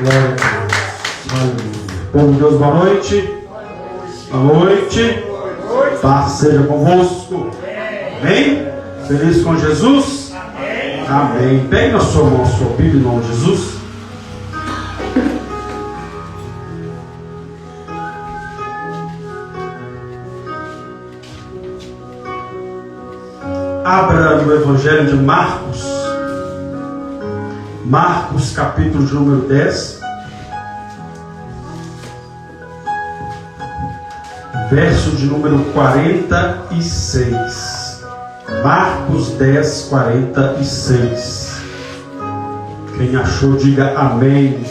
Glória a Deus. Aleluia. Povo de Deus, boa noite. Boa noite. Paz seja convosco. Amém? Feliz com Jesus? Amém. Pegue na sua mão a sua Bíblia em nome de Jesus. Abra no Evangelho de Marcos. Marcos, capítulo de número 10. Verso de número 46. Marcos 10, 46. Quem achou, diga amém.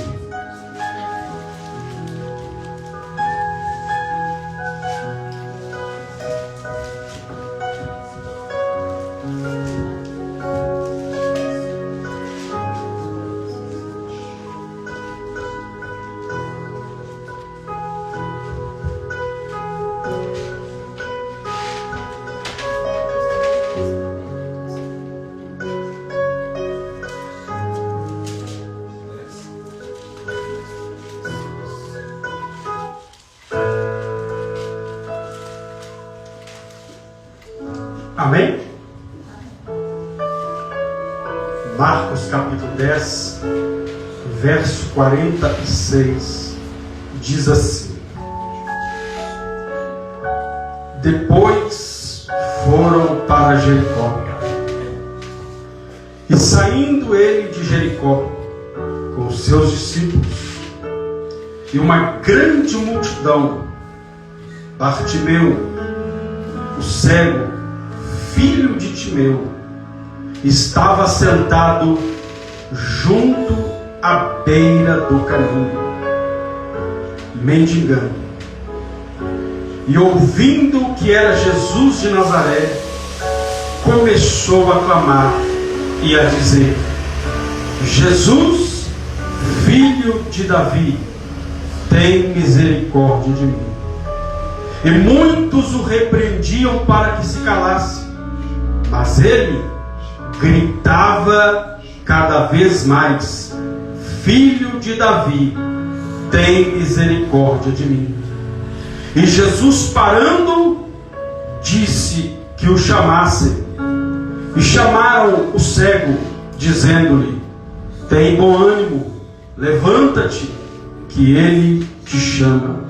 Amém? Marcos capítulo 10, verso 46, diz assim: Depois foram para Jericó, e saindo ele de Jericó com os seus discípulos e uma grande multidão, Bartimeu, o cego, filho de Timeu, estava sentado junto à beira do caminho, mendigando. E ouvindo que era Jesus de Nazaré, começou a clamar e a dizer: Jesus, filho de Davi, tem misericórdia de mim. E muitos o repreendiam para que se calasse, mas ele gritava cada vez mais: Filho de Davi, tem misericórdia de mim. E Jesus, parando, disse que o chamassem. E chamaram o cego, dizendo-lhe: Tem bom ânimo, levanta-te, que ele te chama.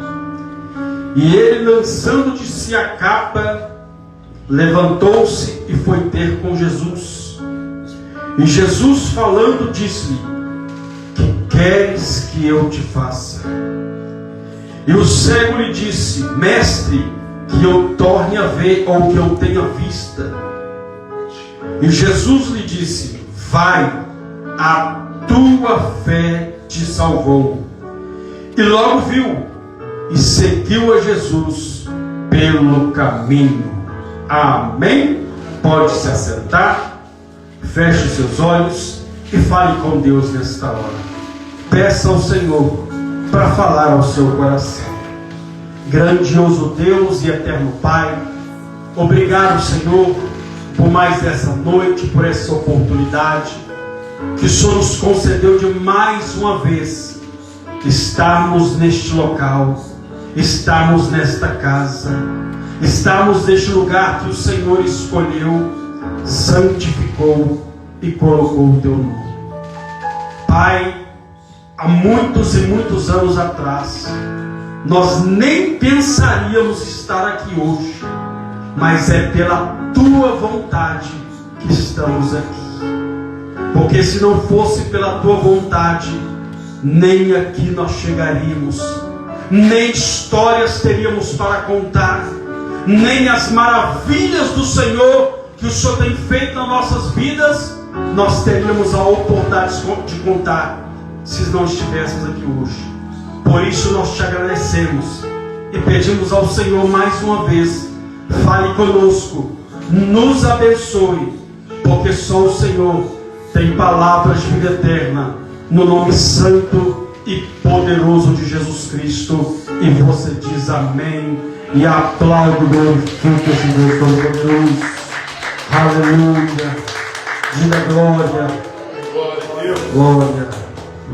E ele, lançando de si a capa, levantou-se e foi ter com Jesus. E Jesus, falando, disse-lhe: Que queres que eu te faça? E o cego lhe disse: Mestre, que eu torne a ver, ou que eu tenha vista. E Jesus lhe disse: Vai, a tua fé te salvou. E logo viu e seguiu a Jesus pelo caminho. Amém? Pode se assentar, feche os seus olhos e fale com Deus nesta hora. Peça ao Senhor para falar ao seu coração. Grandioso Deus e eterno Pai, obrigado, Senhor, por mais essa noite, por essa oportunidade que o Senhor nos concedeu de mais uma vez estarmos neste local, estarmos nesta casa, estamos neste lugar que o Senhor escolheu, santificou e colocou o teu nome. Pai, há muitos e muitos anos atrás, nós nem pensaríamos estar aqui hoje, mas é pela tua vontade que estamos aqui. Porque se não fosse pela tua vontade, nem aqui nós chegaríamos, nem histórias teríamos para contar, nem as maravilhas do Senhor que o Senhor tem feito nas nossas vidas, nós teríamos a oportunidade de contar, se não estivéssemos aqui hoje. Por isso nós te agradecemos e pedimos ao Senhor mais uma vez: fale conosco, nos abençoe, porque só o Senhor tem palavras de vida eterna, no nome santo e poderoso de Jesus Cristo. E você diz amém e aplaude, glorifica esse Deus Todo-Poderoso. Aleluia. Diga glória. Glória.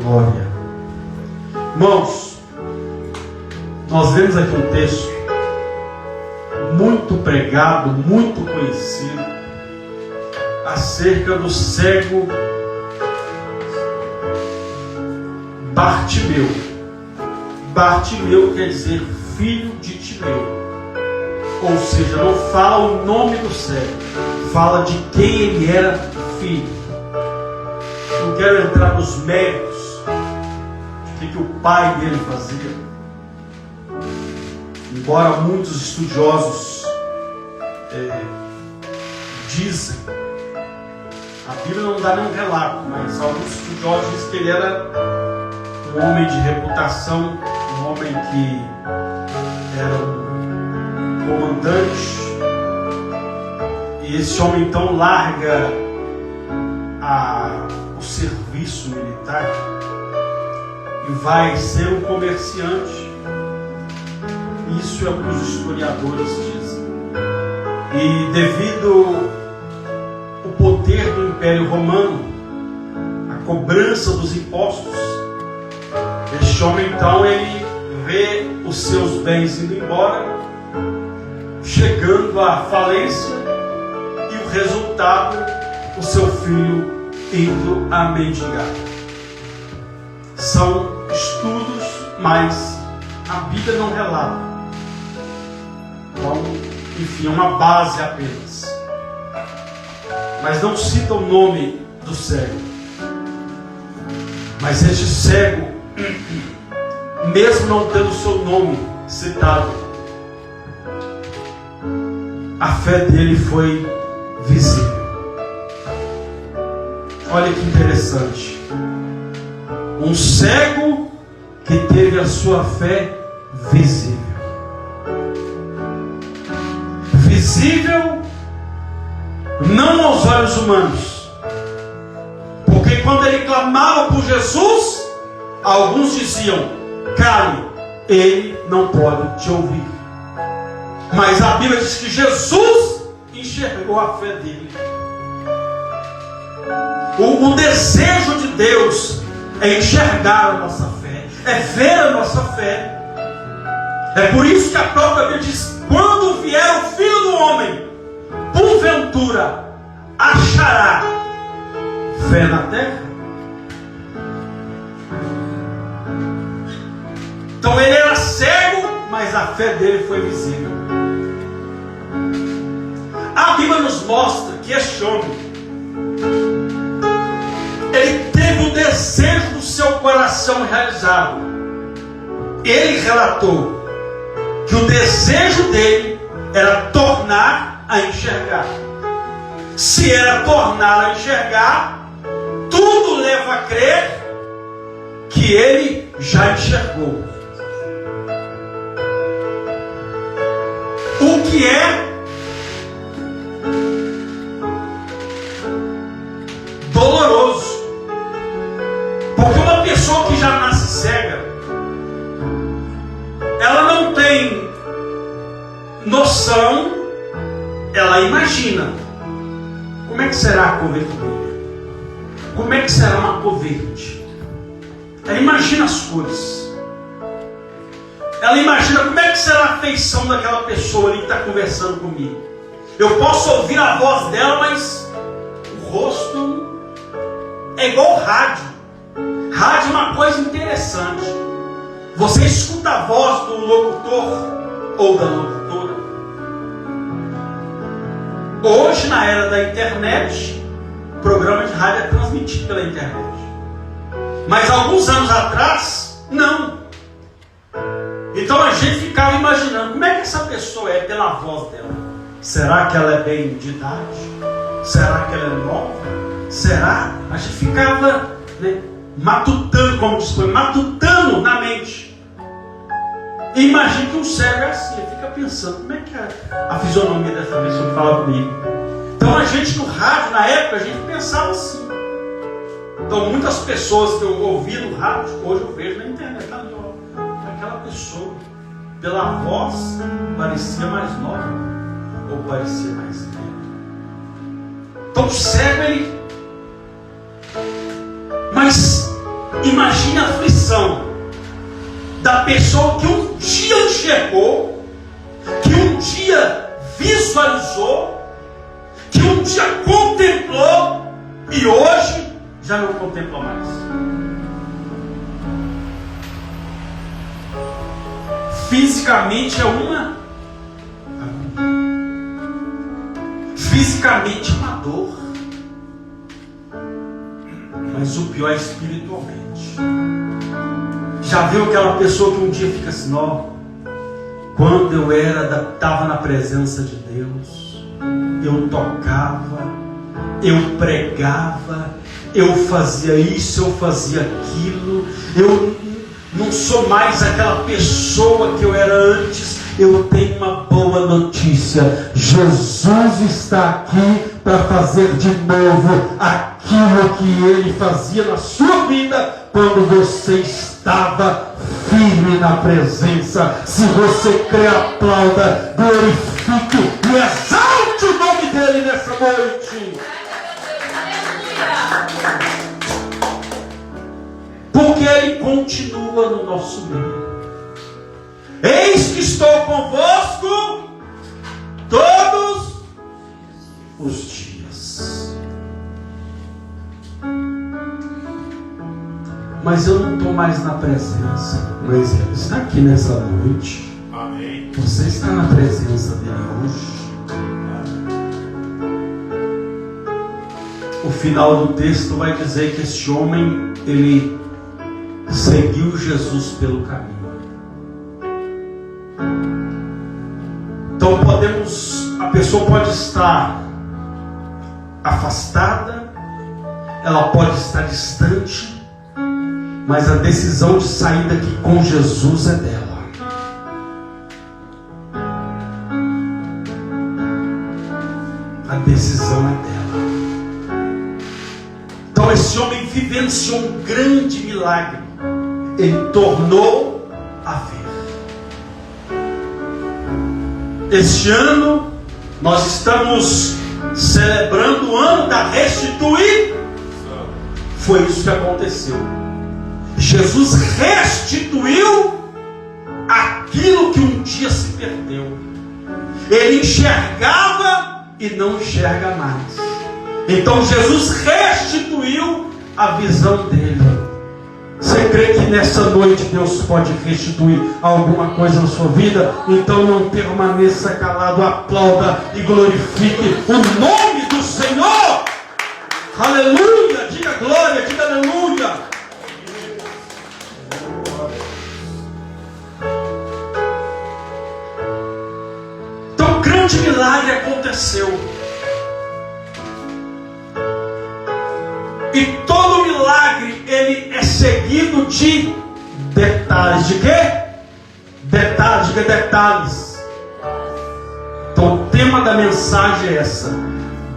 Glória. Irmãos, nós vemos aqui um texto muito pregado, muito conhecido, acerca do cego Bartimeu. Bartimeu quer dizer filho de Timeu. Ou seja, não fala o nome do cego, fala de quem ele era filho. Não quero entrar nos méritos de que o pai dele fazia. Embora muitos estudiosos dizem, a Bíblia não dá nenhum relato, mas alguns estudiosos dizem que ele era um homem de reputação, um homem que era um comandante, e esse homem então larga o serviço militar e vai ser um comerciante. Isso é o que os historiadores dizem. E devido ao poder do Império Romano, a cobrança dos impostos, este homem então ele vê os seus bens indo embora, chegando à falência, e o resultado, o seu filho indo a mendigar. São estudos, mas a Bíblia não relata. Então, enfim, é uma base apenas. Mas não cita o nome do cego. Mas este cego, mesmo não tendo o seu nome citado, a fé dele foi visível. Olha que interessante. Um cego que teve a sua fé visível. Visível não aos olhos humanos. Porque quando ele clamava por Jesus, alguns diziam: cale, ele não pode te ouvir. Mas a Bíblia diz que Jesus enxergou a fé dele. O desejo de Deus é enxergar a nossa fé, é ver a nossa fé. É por isso que a própria Bíblia diz: quando vier o Filho do Homem, porventura achará fé na terra? Então ele era cego, mas a fé dele foi visível. A Bíblia nos mostra que este homem, ele teve o desejo do seu coração realizado. Ele relatou que o desejo dele era tornar a enxergar. Se era tornar a enxergar, tudo leva a crer que ele já enxergou. O que é doloroso, porque uma pessoa que já nasce cega, ela não tem noção, ela imagina como é que será a cobertura, como é que será uma cor verde. Ela imagina as cores, ela imagina como é que será a feição daquela pessoa ali que está conversando comigo. Eu posso ouvir a voz dela, mas o rosto é igual rádio. Rádio é uma coisa interessante. Você escuta a voz do locutor ou da locutora. Hoje, na era da internet, o programa de rádio é transmitido pela internet. Mas alguns anos atrás, não. Então a gente ficava imaginando como é que essa pessoa é pela voz dela. Será que ela é bem de idade? Será que ela é nova? Será? A gente ficava matutando, como diz, matutando na mente. E imagina que um cego é assim, ele fica pensando, como é que é a fisionomia dessa pessoa que fala comigo? Então a gente no rádio, na época, a gente pensava assim. Então muitas pessoas que eu ouvi no rádio, hoje eu vejo na internet, ali, ó, aquela pessoa, pela voz, parecia mais nova, ou parecia mais velha. Então o cego, ele... Mas imagine a aflição da pessoa que um dia enxergou, que um dia visualizou, que um dia contemplou e hoje já não contempla mais. Fisicamente é uma fisicamente é uma dor, mas o pior é espiritualmente. Já viu aquela pessoa que um dia fica assim, ó, quando eu estava na presença de Deus, eu tocava, eu pregava, eu fazia isso, eu fazia aquilo, eu não sou mais aquela pessoa que eu era antes. Eu tenho uma boa notícia: Jesus está aqui para fazer de novo aquilo que Ele fazia na sua vida quando você estava firme na presença. Se você crê, aplauda, glorifique e exalte o nome dEle nessa noite. Porque Ele continua no nosso meio. Eis que estou convosco todos os dias. Mas eu não estou mais na presença. Mas Ele está aqui nessa noite. Amém. Você está na presença dEle hoje. O final do texto vai dizer que este homem, ele seguiu Jesus pelo caminho. Então a pessoa pode estar afastada, ela pode estar distante, mas a decisão de sair daqui com Jesus é dela. A decisão é dela. Então esse homem vivenciou um grande milagre. Ele tornou a ver. Este ano nós estamos celebrando o ano da restituição. Foi isso que aconteceu. Jesus restituiu aquilo que um dia se perdeu. Ele enxergava e não enxerga mais. Então Jesus restituiu a visão dele. Você crê que nessa noite Deus pode restituir alguma coisa na sua vida? Então não permaneça calado, aplauda e glorifique o nome do Senhor. Aleluia, diga glória, diga aleluia. Então um grande milagre aconteceu. E todo milagre, ele é seguido de detalhes. De quê? Detalhes, diga detalhes. Então o tema da mensagem é essa: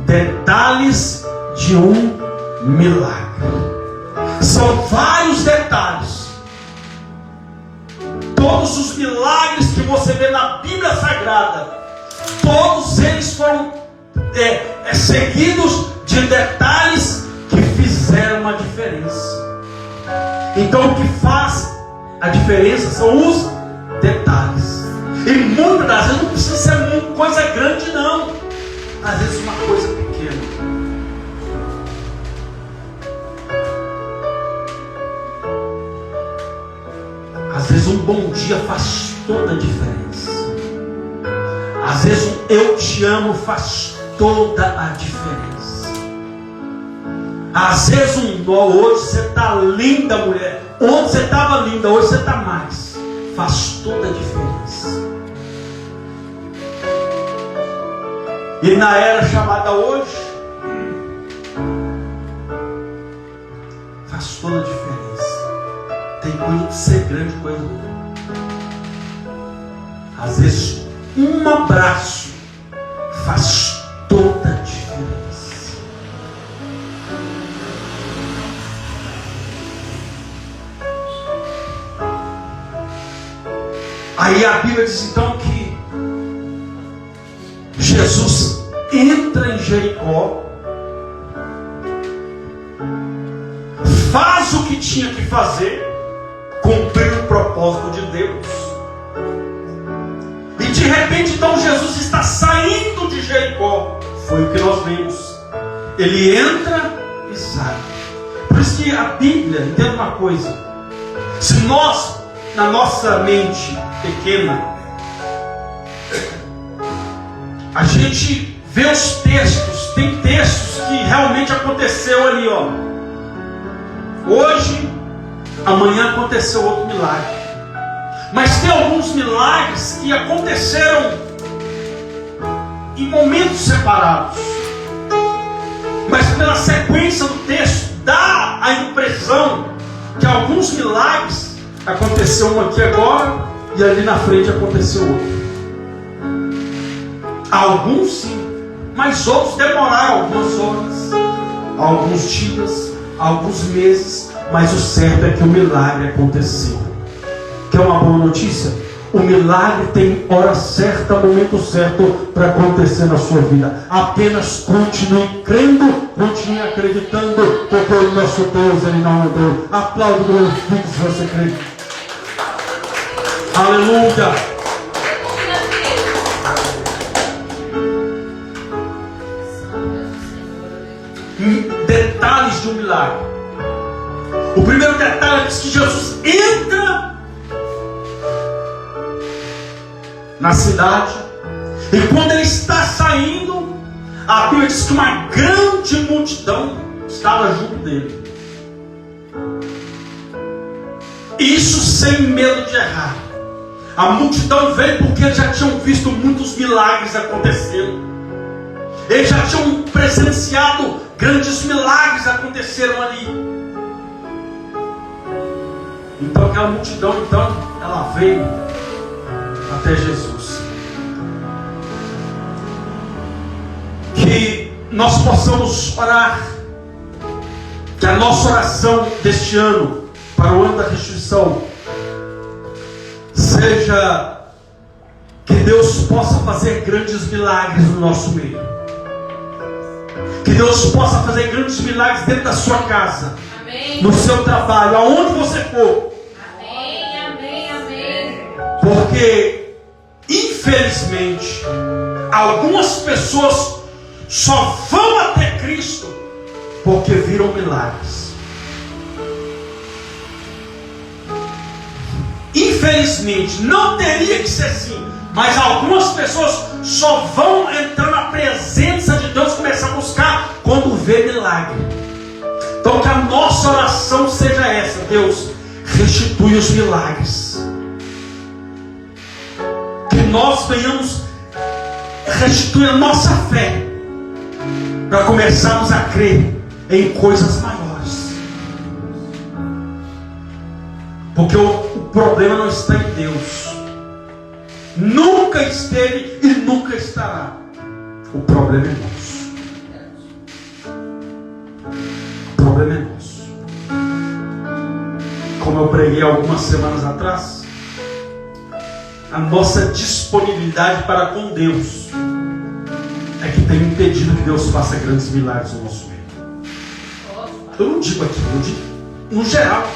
detalhes de um milagre. São vários detalhes. Todos os milagres que você vê na Bíblia Sagrada, todos eles foram seguidos de detalhes que fizeram a diferença. Então o que faz a diferença são os detalhes. E muitas das vezes não precisa ser uma coisa grande, não. Às vezes uma coisa pequena. Às vezes um bom dia faz toda a diferença. Às vezes um eu te amo faz toda a diferença. Às vezes um nó, hoje você está linda, mulher. Ontem você estava linda, hoje você está mais. Faz toda a diferença. E na era chamada hoje, faz toda a diferença. Tem coisa de ser grande, coisa boa. Às vezes um abraço faz toda a diferença. Aí a Bíblia diz então que Jesus entra em Jericó, faz o que tinha que fazer, cumpriu o propósito. propósito de Deus. E de repente então Jesus está saindo de Jericó. Foi o que nós vimos. Ele entra e sai. Por isso que a Bíblia, entenda uma coisa: se nós, na nossa mente pequena, a gente vê os textos, tem textos que realmente aconteceu ali, ó. Hoje, amanhã aconteceu outro milagre. Mas tem alguns milagres que aconteceram em momentos separados. Mas pela sequência do texto, dá a impressão que alguns milagres aconteceu um aqui agora e ali na frente aconteceu outro. Alguns sim, mas outros demoraram algumas horas, alguns dias, alguns meses, mas o certo é que o milagre aconteceu. Quer uma boa notícia? O milagre tem hora certa, momento certo para acontecer na sua vida. Apenas continue crendo, continue acreditando, porque o nosso Deus, Ele não mudou. Aplaude, glorifique se você crê. Aleluia. Detalhes de um milagre. O primeiro detalhe é que Jesus entra na cidade, e quando ele está saindo, a Bíblia diz que uma grande multidão estava junto dele. Isso sem medo de errar. A multidão veio porque eles já tinham visto muitos milagres acontecendo. Eles já tinham presenciado grandes milagres aconteceram ali. Então aquela multidão, ela veio até Jesus. Que nós possamos orar, que a nossa oração deste ano, para o ano da restituição, seja que Deus possa fazer grandes milagres no nosso meio. Que Deus possa fazer grandes milagres dentro da sua casa. Amém. No seu trabalho, aonde você for. Amém, amém, amém. Porque, infelizmente, algumas pessoas só vão até Cristo porque viram milagres. Infelizmente, não teria que ser assim, mas algumas pessoas só vão entrar na presença de Deus, começar a buscar quando vê milagre. Então que a nossa oração seja essa: Deus, restitui os milagres. Que nós venhamos restituir a nossa fé, para começarmos a crer em coisas maiores. Porque o problema não está em Deus. Nunca esteve e nunca estará. O problema é nosso. O problema é nosso. Como eu preguei algumas semanas atrás, a nossa disponibilidade para com Deus é que tem impedido que Deus faça grandes milagres no nosso meio. Eu não digo aqui, eu digo no geral.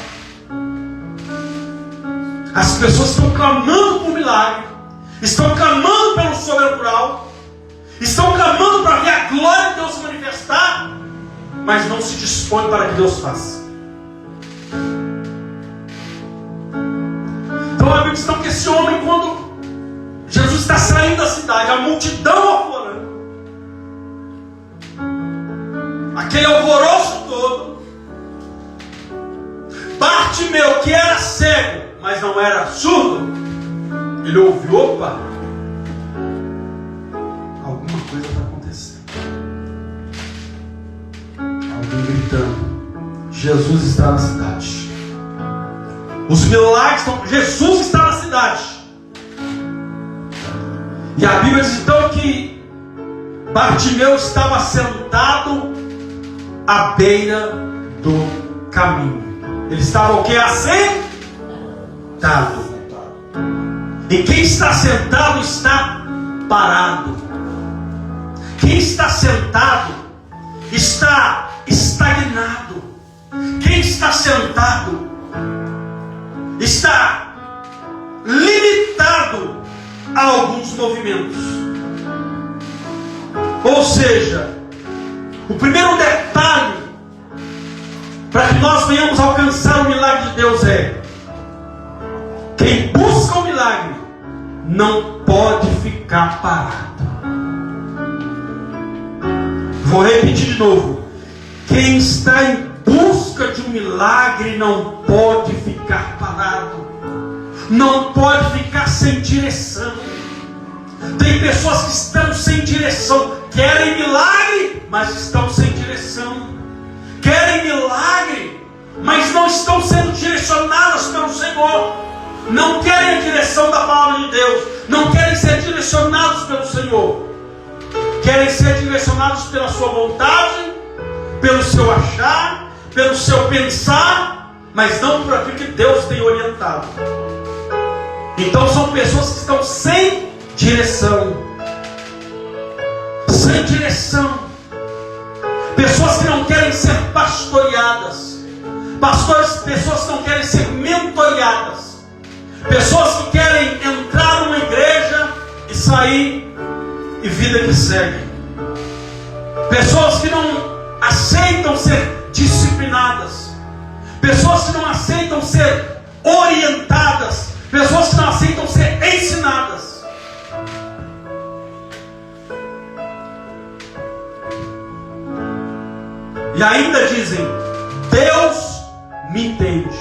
As pessoas estão clamando por milagre, estão clamando pelo sobrenatural, estão clamando para ver a glória de Deus se manifestar, mas não se dispõe para que Deus faça. Então a Bíblia diz que esse homem, quando Jesus está saindo da cidade, a multidão alvorando, aquele alvoroço todo, Bartimeu, que era cego, mas não era surdo, ele ouviu: opa, alguma coisa está acontecendo. Alguém gritando: Jesus está na cidade. Os milagres estão. Jesus está na cidade. E a Bíblia diz então que Bartimeu estava sentado à beira do caminho. Ele estava o que? Assentado. E quem está sentado está parado. Quem está sentado está estagnado. Quem está sentado está a alguns movimentos. Ou seja, o primeiro detalhe para que nós venhamos alcançar o milagre de Deus é: quem busca o milagre não pode ficar parado. Vou repetir de novo. Quem está em busca de um milagre não pode ficar parado. Não pode ficar sem direção. Tem pessoas que estão sem direção. Querem milagre, mas estão sem direção. Querem milagre, mas não estão sendo direcionadas pelo Senhor. Não querem a direção da palavra de Deus. Não querem ser direcionados pelo Senhor. Querem ser direcionados pela sua vontade, pelo seu achar, pelo seu pensar, mas não por aquilo que Deus tem orientado. Então são pessoas que estão sem direção. Sem direção. Pessoas que não querem ser pastoreadas. Pessoas que não querem ser mentoreadas. Pessoas que querem entrar numa igreja e sair e vida que segue. Pessoas que não aceitam ser disciplinadas. Pessoas que não aceitam ser orientadas. Pessoas que não aceitam ser ensinadas. E ainda dizem: Deus me entende.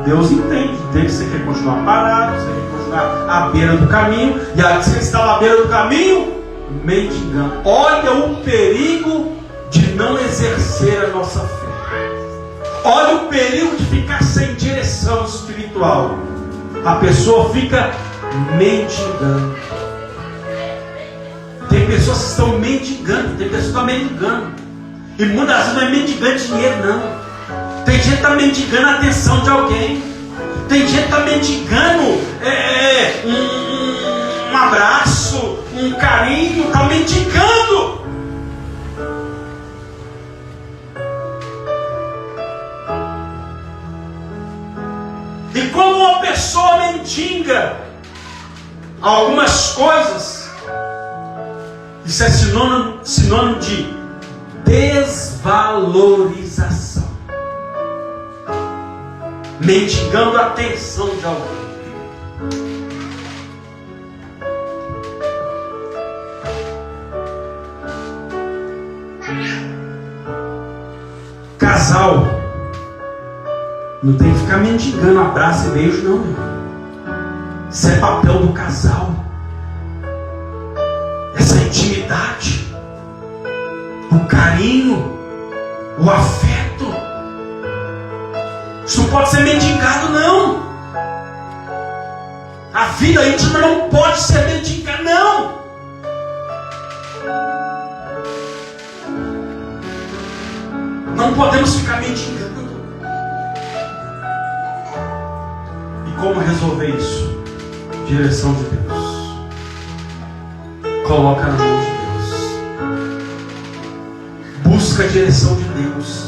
Deus entende que você quer continuar parado, você quer continuar à beira do caminho, e aí você está à beira do caminho, mendigando. Olha o perigo de não exercer a nossa fé. Olha o perigo de ficar sem direção espiritual. A pessoa fica mendigando. Tem pessoas que estão mendigando, tem pessoas que estão mendigando. E muitas vezes não é mendigando dinheiro, não. Tem gente que está mendigando a atenção de alguém. Tem gente que está mendigando um abraço, um carinho. Está mendigando. E como uma pessoa mendiga algumas coisas, isso é sinônimo de desvalorização. Mendigando a atenção de alguém. Casal não tem que ficar mendigando abraço e beijo, não, meu. Isso é papel do casal. Essa intimidade, o carinho, o afeto. Isso não pode ser mendigado, não. A vida íntima não pode ser mendigada, não. Não podemos ficar mendigando. E como resolver isso? Direção de Deus. Coloca na mão de Deus. Busca a direção de Deus.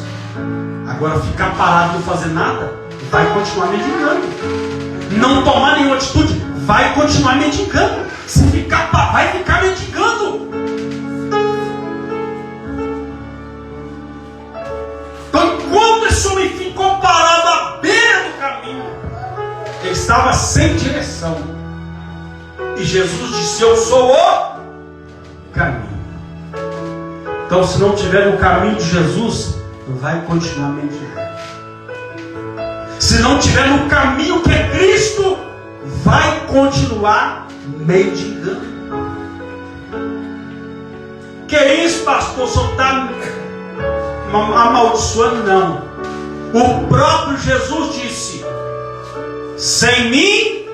Agora ficar parado e não fazer nada, vai continuar mendigando. Não tomar nenhuma atitude, vai continuar mendigando. Se ficar parado, vai ficar mendigando. Então, quando esse homem ficou parado à beira do caminho, ele estava sem direção. E Jesus disse: eu sou o caminho. Então, se não tiver no caminho de Jesus, vai continuar mendigando. Se não tiver no caminho que é Cristo, vai continuar mendigando. Que isso, pastor? Só está amaldiçoando? Não. O próprio Jesus disse: sem mim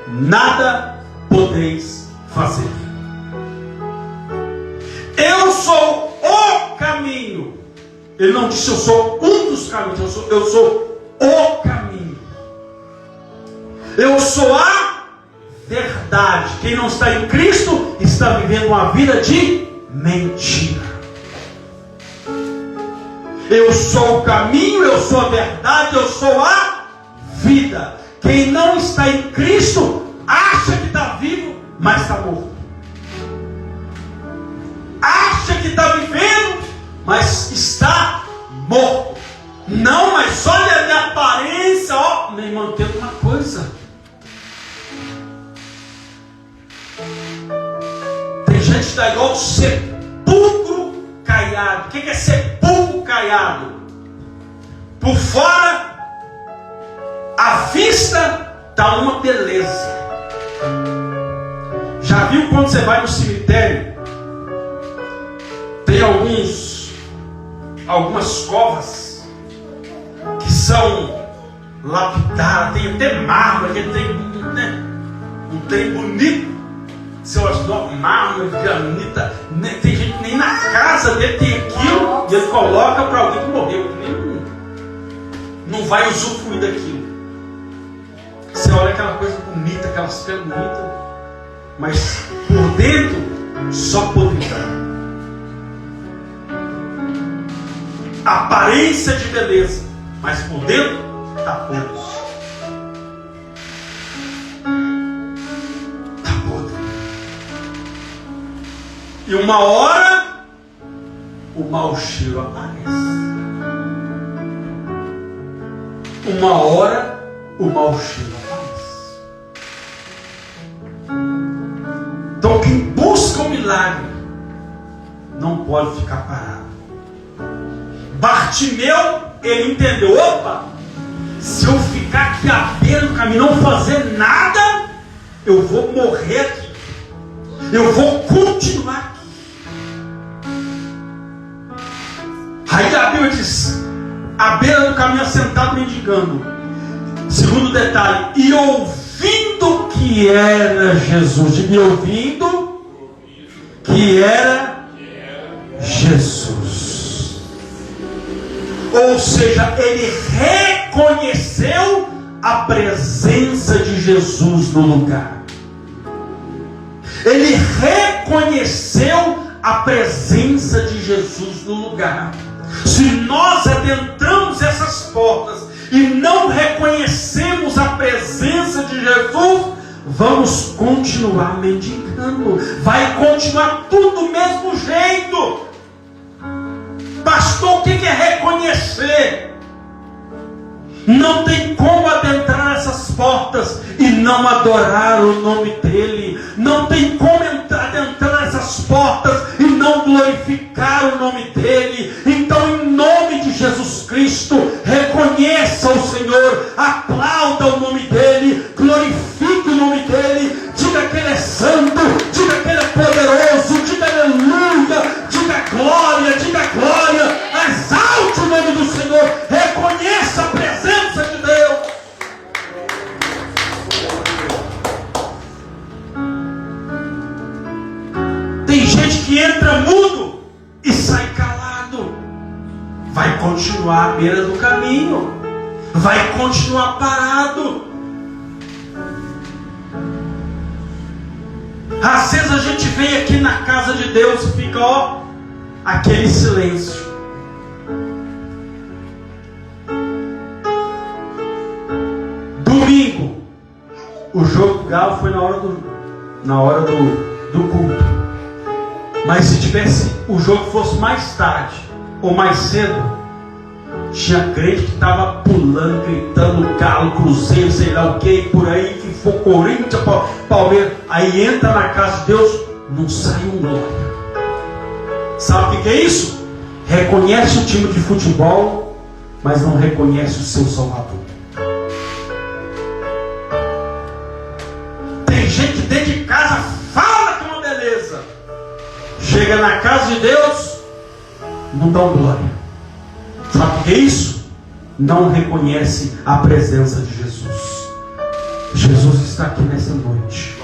nada podeis fazer. Eu sou o caminho. Ele não disse: eu sou um dos caminhos. Eu sou o caminho. Eu sou a verdade. Quem não está em Cristo está vivendo uma vida de mentira. Eu sou o caminho, eu sou a verdade, eu sou a vida. Quem não está em Cristo acha que está vivo, mas está morto. Acha que está vivendo, mas está morto. Não, mas olha a minha aparência, ó, me mantendo uma coisa. Tem gente que está igual sepulcro caiado. O que é sepulcro caiado? Por fora, a vista dá uma beleza. Já viu quando você vai no cemitério? Tem algumas covas que são lapidadas, tem até mármore, um trem bonito. Você olha, mármore, granita, tem gente que nem na casa dele tem aquilo, e ele coloca para alguém que morreu, não vai usufruir daquilo. Você olha aquela coisa bonita, aquelas pedras bonitas, mas por dentro só podridão. Aparência de beleza, mas por dentro está podre. Está podre. E uma hora o mau cheiro aparece. Uma hora o mau cheiro aparece. Então quem busca o milagre não pode ficar parado. Bartimeu, ele entendeu, opa, se eu ficar aqui à beira do caminho, não fazer nada, eu vou morrer aqui. Eu vou continuar aqui. Aí a Bíblia diz, à beira do caminho assentado mendigando. Segundo detalhe, e ouvindo que era Jesus, e ouvindo que era Jesus. Ou seja, ele reconheceu a presença de Jesus no lugar. Ele reconheceu a presença de Jesus no lugar. Se nós adentramos essas portas e não reconhecemos a presença de Jesus, vamos continuar mendigando. Vai continuar tudo do mesmo jeito. Pastor, o que é reconhecer? Não tem como adentrar essas portas e não adorar o nome dEle. Não tem como adentrar essas portas e não glorificar o nome dEle. Então, em nome de Jesus Cristo, reconheça o Senhor, aplauda o nome dEle, glorifique o nome dEle, diga que Ele é santo, diga que Ele é poderoso, diga aleluia, diga glória, exalte o nome do Senhor, reconheça a presença de Deus. Tem gente que entra mudo e sai calado, vai continuar à beira do caminho, vai continuar parado. Às vezes a gente vem aqui na casa de Deus e fica, ó, aquele silêncio. Domingo, o jogo do Galo foi na hora do culto. Mas se tivesse o jogo fosse mais tarde ou mais cedo, tinha crente que estava pulando, gritando, Galo, Cruzeiro, sei lá o que, por aí, que for Corinthians, Palmeiras. Aí entra na casa de Deus, não sai um glória. Sabe o que é isso? Reconhece o time de futebol, mas não reconhece o seu Salvador. Tem gente dentro de casa, fala que é uma beleza. Chega na casa de Deus, não dá glória. Sabe o que é isso? Não reconhece a presença de Jesus. Jesus está aqui nessa noite.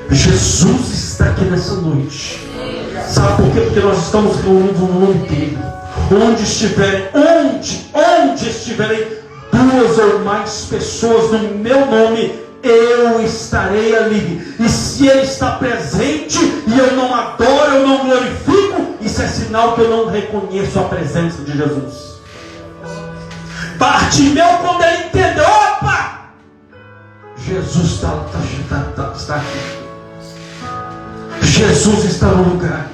Jesus está aqui nessa noite. Sabe por quê? Porque nós estamos reunidos no nome dEle. Onde estiverem duas ou mais pessoas no meu nome, eu estarei ali. E se Ele está presente e eu não adoro, eu não glorifico, isso é sinal que eu não reconheço a presença de Jesus. Bartimeu, quando ele entendeu, opa, Jesus Jesus está aqui. Jesus está no lugar.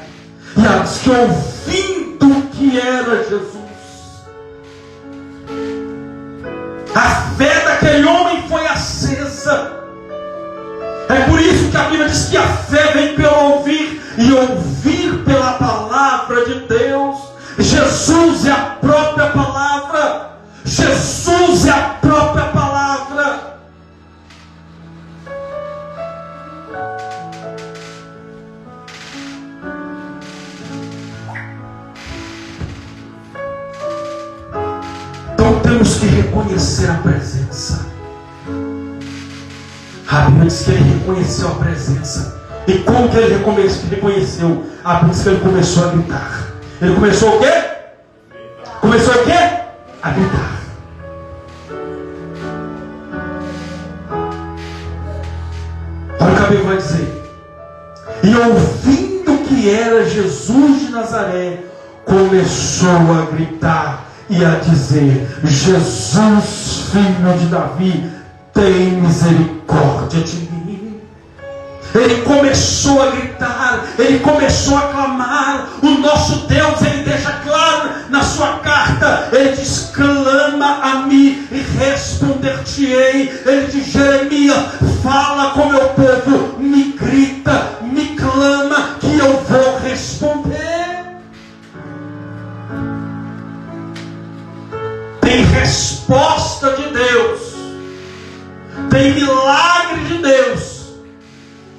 E ela diz que ouvindo que era Jesus, a fé daquele homem foi acesa. É por isso que a Bíblia diz que a fé vem pelo ouvir, e ouvir pela palavra de Deus. Jesus é a própria palavra. Jesus é a própria palavra. Então temos que reconhecer a presença. A Bíblia diz que ele reconheceu a presença. E como que ele reconheceu? A Bíblia diz que ele começou a gritar. Ele começou o quê? Começou o quê? A gritar. Olha o que a Bíblia vai dizer. E ouvindo que era Jesus de Nazaré, começou a gritar e a dizer: Jesus, filho de Davi, tem misericórdia de mim. Ele começou a gritar, ele começou a clamar. O nosso Deus, ele deixa claro na sua carta, ele diz: clama a mim e responder-te-ei. Ele diz: Jeremias, fala com meu povo, me grita, me clama, que eu vou responder. Tem resposta de Deus, tem milagre de Deus,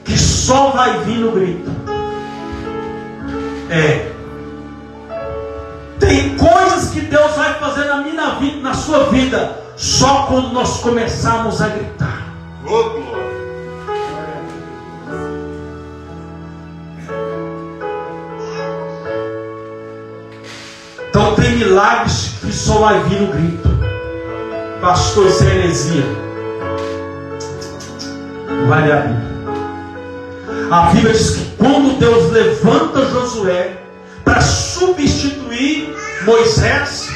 que só vai vir no grito. Tem coisas que Deus vai fazer na minha vida, na sua vida, só quando nós começarmos a gritar. Então tem milagres que só vai vir no grito. Pastor, isso é heresia. Vale a Bíblia. A Bíblia diz que quando Deus levanta Josué para substituir Moisés,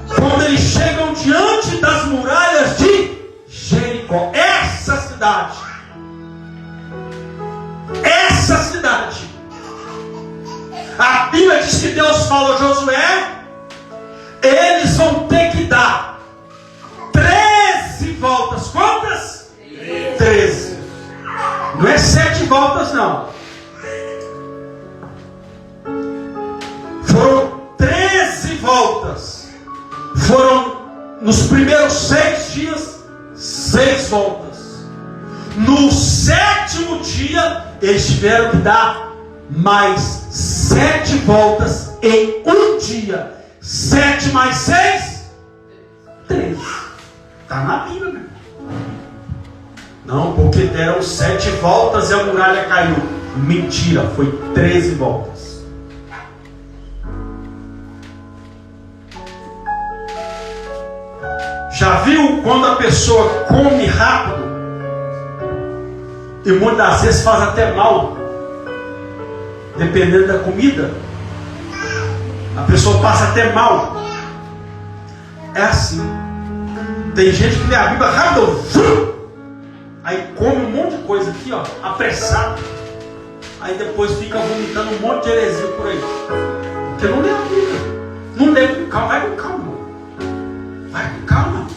quando eles chegam diante das muralhas de Jericó, essa cidade, a Bíblia diz que Deus fala a Josué: eles vão ter que dar 13 voltas. Quantas? 13. Não é 7 voltas, não. Foram 13 voltas. Foram nos primeiros 6 dias 6 voltas. No 7º dia eles tiveram que dar mais 7 voltas em um dia. 7 mais 6, 13. Está na Bíblia, né? Não, porque deram 7 voltas e a muralha caiu. Mentira, foi 13 voltas. Já viu quando a pessoa come rápido e muitas das vezes faz até mal, dependendo da comida? A pessoa passa até mal. É assim. Tem gente que lê a Bíblia rápido, aí come um monte de coisa aqui, ó, apressado. Aí depois fica vomitando um monte de heresia por aí. Porque não lê a Bíblia. Não lê com calma. Vai com calma. Vai com calma.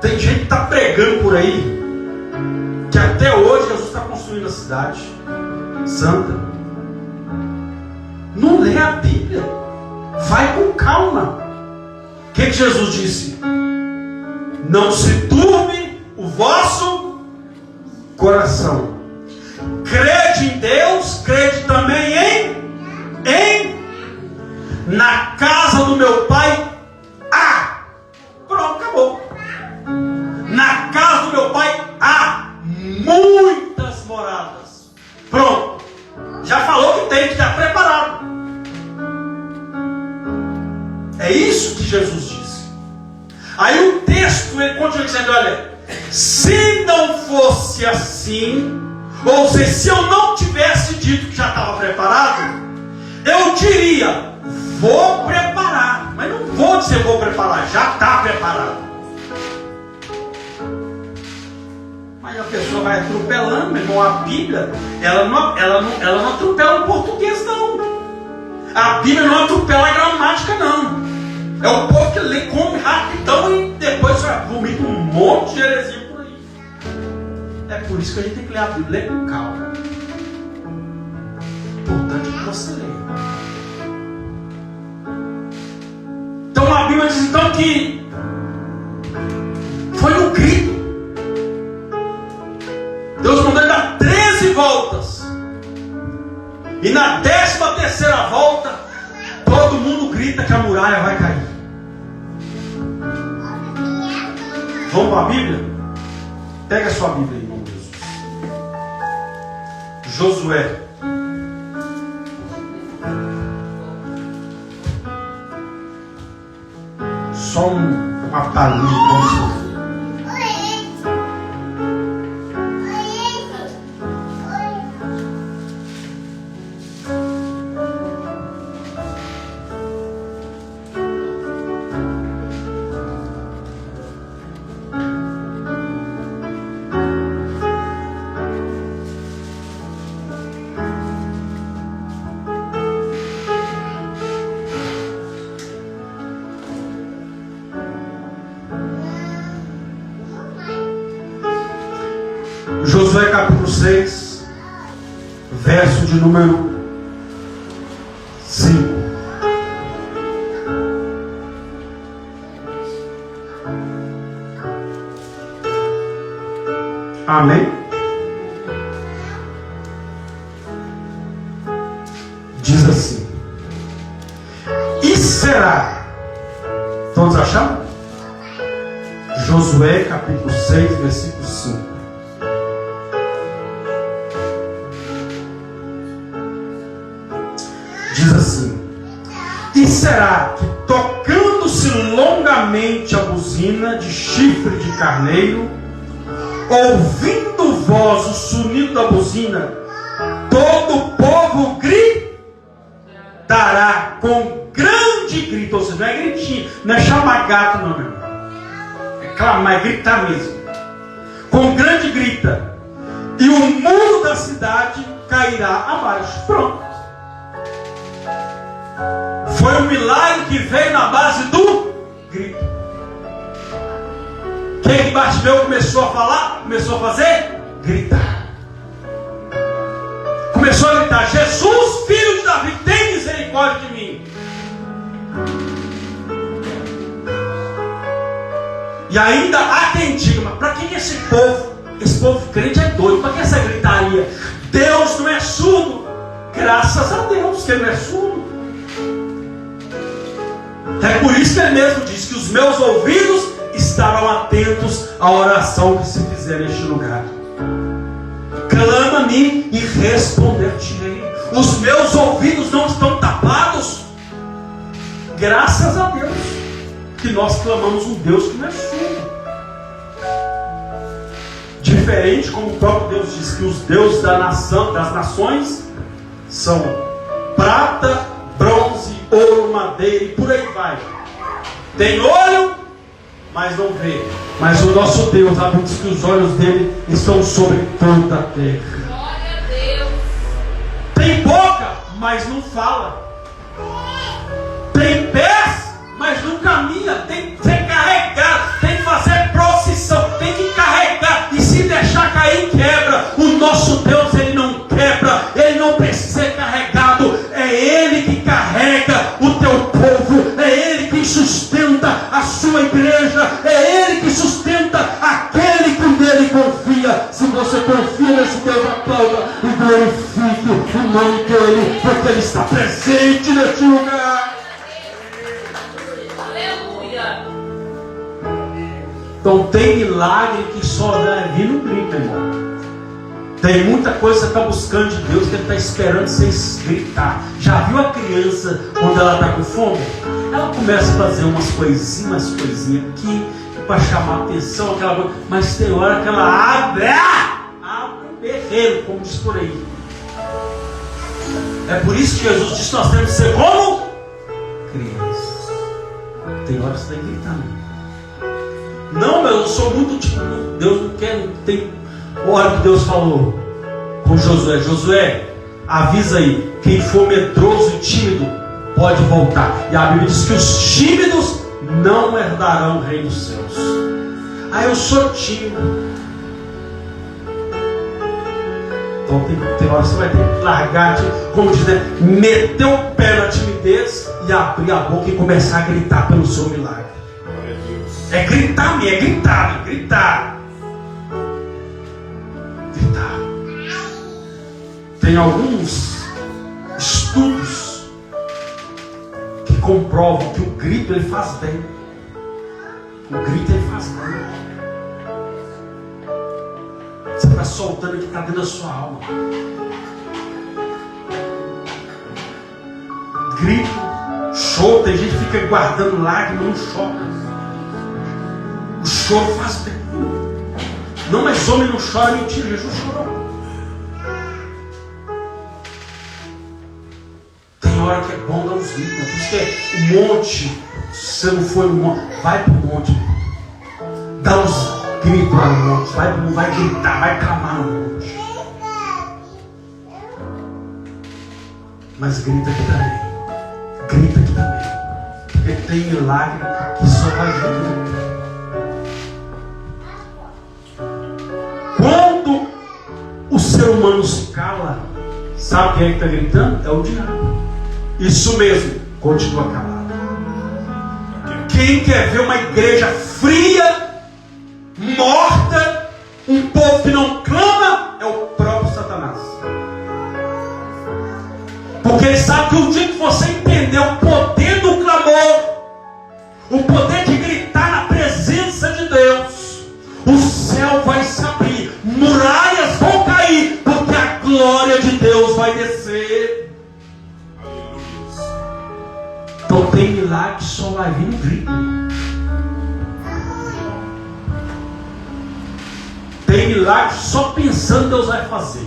Tem gente que está pregando por aí que até hoje Jesus está construindo a cidade santa. Não lê a Bíblia. Vai com calma. O que Jesus disse? Não se turbe o vosso coração. Crede em Deus, crede também na casa do meu pai. Pronto, acabou. Na casa do meu pai há muitas moradas. Pronto. Já falou que tem que estar preparado. É isso que Jesus disse. Aí o texto, ele continua dizendo: olha, se não fosse assim, ou seja, se eu não tivesse dito que já estava preparado, eu diria: vou preparar. Mas não vou dizer vou preparar, já está preparado. e a pessoa vai atropelando, meu irmão. A Bíblia, ela não atropela o português, não. A Bíblia não atropela a gramática, não. É o povo que lê, come rapidão e depois vomita um monte de heresia por aí. É por isso que a gente tem que ler a Bíblia, ler com calma. O importante é que você leia. Então a Bíblia diz então que foi no grito. Deus mandou ele dar 13 voltas. E na 13ª volta, todo mundo grita que a muralha vai cair. Vamos para a Bíblia? Pega a sua Bíblia em nome de Jesus. Josué. Só uma palhinha como se fosse. Josué capítulo 6, verso de número 5. Amém? Diz assim: e será, todos acharam? Josué capítulo 6, versículo 5. Diz assim: e será que, tocando-se longamente a buzina de chifre de carneiro, ouvindo voz o sonido da buzina, todo o povo gritará com grande grito? Ou seja, não é gritinho, não é chamar gato, não, meu irmão. É clamar, é gritar mesmo. Com grande grita, e o muro da cidade cairá abaixo. Pronto. Foi um milagre que veio na base do grito. O que Bartimeu começou a falar? Começou a fazer? Gritar. Começou a gritar: Jesus, filho de Davi, tem misericórdia de mim. E ainda há quem diga: mas para que esse povo crente é doido? Para que essa gritaria? Deus não é surdo. Graças a Deus que Ele não é surdo. É por isso que Ele mesmo diz que os meus ouvidos estarão atentos à oração que se fizer neste lugar. Clama a mim e responder-te-ei. Os meus ouvidos não estão tapados. Graças a Deus que nós clamamos um Deus que não é surdo. Diferente como o próprio Deus diz que os deuses das nações são prata, bronze, ouro, madeira e por aí vai. Tem olho, mas não vê. Mas o nosso Deus, a Bíblia diz que os olhos dele estão sobre toda a terra. Glória a Deus. Tem boca, mas não fala. Tem pés, mas não caminha. Tem que ser carregado, tem que fazer procissão, tem que carregar. E se deixar cair, quebra. O nosso Deus, ele não quebra. Ele não precisa ser carregado. É Ele que carrega o teu povo. É Ele que sustenta a sua igreja. É Ele que sustenta aquele que nele confia. Se você confia nesse Deus, aplauda e glorifique o nome dele, porque Ele está presente neste lugar. Aleluia. Então tem milagre que só vai vir no grito, irmão. Tem muita coisa que você está buscando de Deus que Ele está esperando você gritar. Já viu a criança quando ela está com fome? Ela começa a fazer umas coisinhas aqui para chamar a atenção, aquela coisa. Mas tem hora que ela abre um berreiro, como diz por aí. É por isso que Jesus disse que nós temos que ser como crianças. Tem hora que você tem que gritar. Não, mas eu sou muito tipo, Deus não quer, não tem. Olha o que Deus falou com Josué: Josué, avisa aí, quem for medroso e tímido pode voltar. E a Bíblia diz que os tímidos não herdarão o reino dos céus. Ah, eu sou tímido. Então tem hora que você vai ter que largar, como diz, né? Meter o pé na timidez e abrir a boca e começar a gritar pelo seu milagre. É gritar mesmo, é gritar, é gritar. Gritar. Tem alguns estudos que comprovam que o grito ele faz bem. O grito ele faz bem. Você está soltando o que está dentro da sua alma. Grito, choro, tem gente que fica guardando lágrimas, não chora. O choro faz bem. Não, mas homem não chora, mentira, Jesus chorou. Tem hora que é bom dar uns gritos. Por isso que é o monte. Se você não for no monte, vai para o monte. Dá uns gritos lá no monte. Vai gritar, vai clamar no monte. Mas grita aqui também. Grita aqui também. Porque tem milagre que só vai vir. Quando o ser humano se cala, sabe quem é que está gritando? É o diabo. Isso mesmo, continua calado. Quem quer ver uma igreja fria, morta, um povo que não clama, é o próprio Satanás. Porque ele sabe que o dia que você entender o poder do clamor, o poder de gritar na presença de Deus, o céu vai se abrir, muralhas vão cair, porque a glória de Deus vai descer. Então tem milagre que só vai vir no grito. Tem milagre que só pensando Deus vai fazer.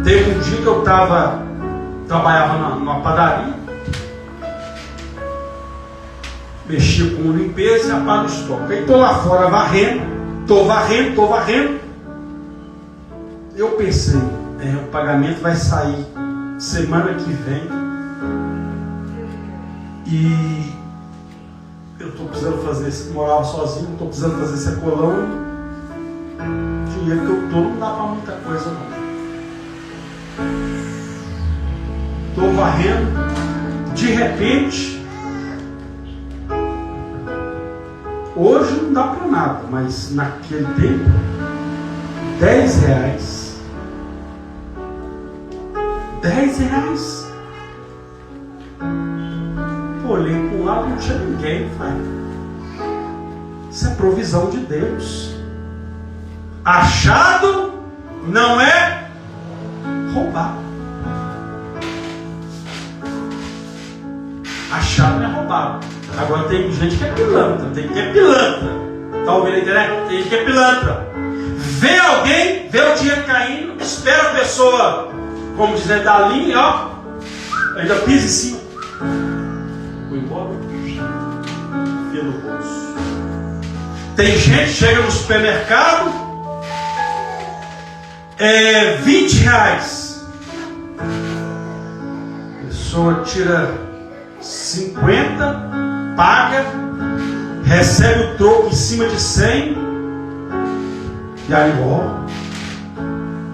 Teve um dia que eu trabalhava numa padaria, mexia com limpeza e apaga o estoque. Aí estou lá fora varrendo, estou varrendo. Eu pensei, o pagamento vai sair semana que vem. E eu estou precisando fazer esse, morava sozinho, estou precisando fazer esse sacolão. O dinheiro que eu estou não dá para muita coisa não. Estou varrendo, de repente, hoje não dá para nada, mas naquele tempo, R$10. R$10. Olhei para um lado, não tinha ninguém. Falei, isso é provisão de Deus. Achado não é roubado. Achado não é roubado. Agora tem gente que é pilantra. Está ouvindo a internet? Tem gente que é pilantra. Vê alguém, vê o dinheiro caindo, espera a pessoa, como dizer, da linha, ó, ainda pisa em cima. Foi embora, enfia no bolso. Tem gente que chega no supermercado, R$20. A pessoa tira 50, paga, recebe o troco em cima de 100, e aí, ó,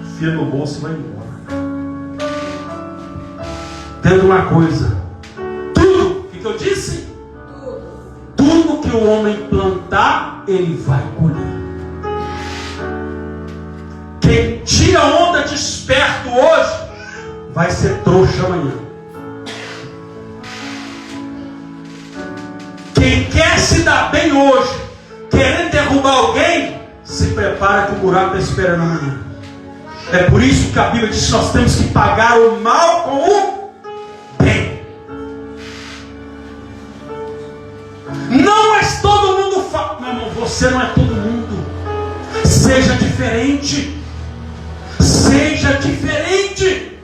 enfia no bolso e vai embora. Tendo uma coisa, tudo, o que eu disse? Tudo que o homem plantar, ele vai colher. Quem tira onda de esperto hoje, vai ser trouxa amanhã. Quem quer se dar bem hoje, querendo derrubar alguém, se prepara que o buraco está esperando amanhã. É por isso que a Bíblia diz que nós temos que pagar o mal com o bem. Não, mas todo mundo fala. Meu irmão, você não é todo mundo. Seja diferente. Seja diferente.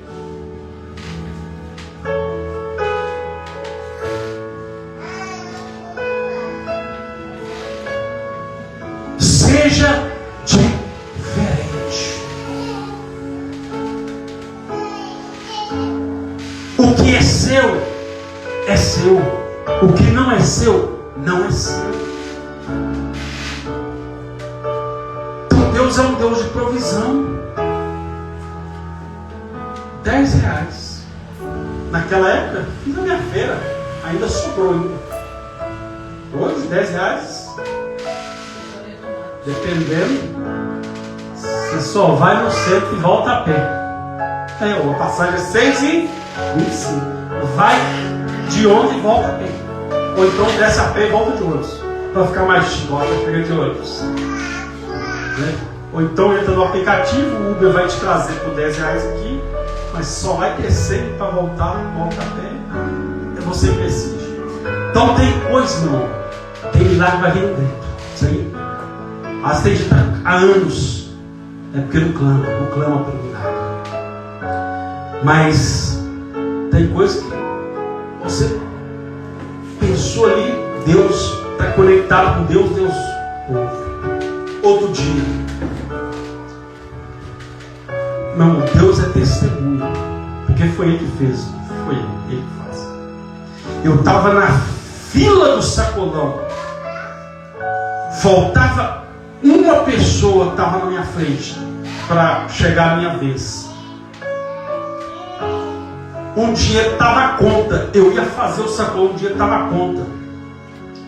Seja diferente. seu, é seu. O que não é seu, não é seu. Então Deus é um Deus de provisão. R$10. Naquela época, fiz a minha feira, ainda sobrou ainda. Hoje, R$10, dependendo, você só vai no centro e volta a pé. A passagem é R$6,25. Vai de ônibus e volta a pé. Ou então desce a pé e volta de ônibus, para ficar mais chique, pega de ônibus. Né? Ou então entra no aplicativo, o Uber vai te trazer por R$10 aqui, mas só vai crescendo para volta a pé. É você que decide. Então tem coisa, não. Tem milagre que vai vir dentro. Isso aí. Às vezes tem gente há anos. É porque não clama pelo milagre. Mas tem coisa que você pensou ali, Deus está conectado com Deus, Deus ouve. Outro dia, não, Deus é testemunho, porque foi Ele que fez, foi Ele que faz. Eu estava na fila do sacolão, faltava uma pessoa, estava na minha frente para chegar a minha vez. Um dinheiro estava à conta, eu ia fazer o sacolão, um dinheiro estava à conta.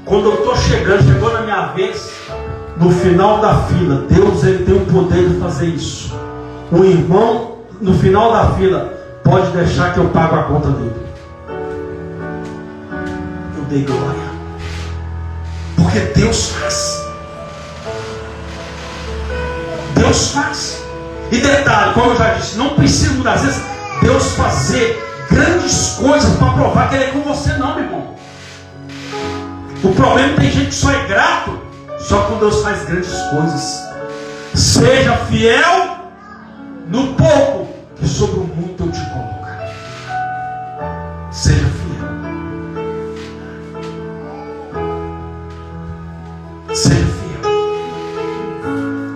Quando eu estou chegando, chegou na minha vez, no final da fila, Deus ele tem o poder de fazer isso. O irmão, no final da fila, pode deixar que eu pago a conta dele. Eu dei glória, porque Deus faz. Deus faz. E detalhe, como eu já disse, não precisa muitas vezes Deus fazer grandes coisas para provar que Ele é com você, não, meu irmão. O problema é que tem gente que só é grato só quando Deus faz grandes coisas. Seja fiel no pouco, que sobre o muito eu te colocar. Seja fiel. Seja fiel.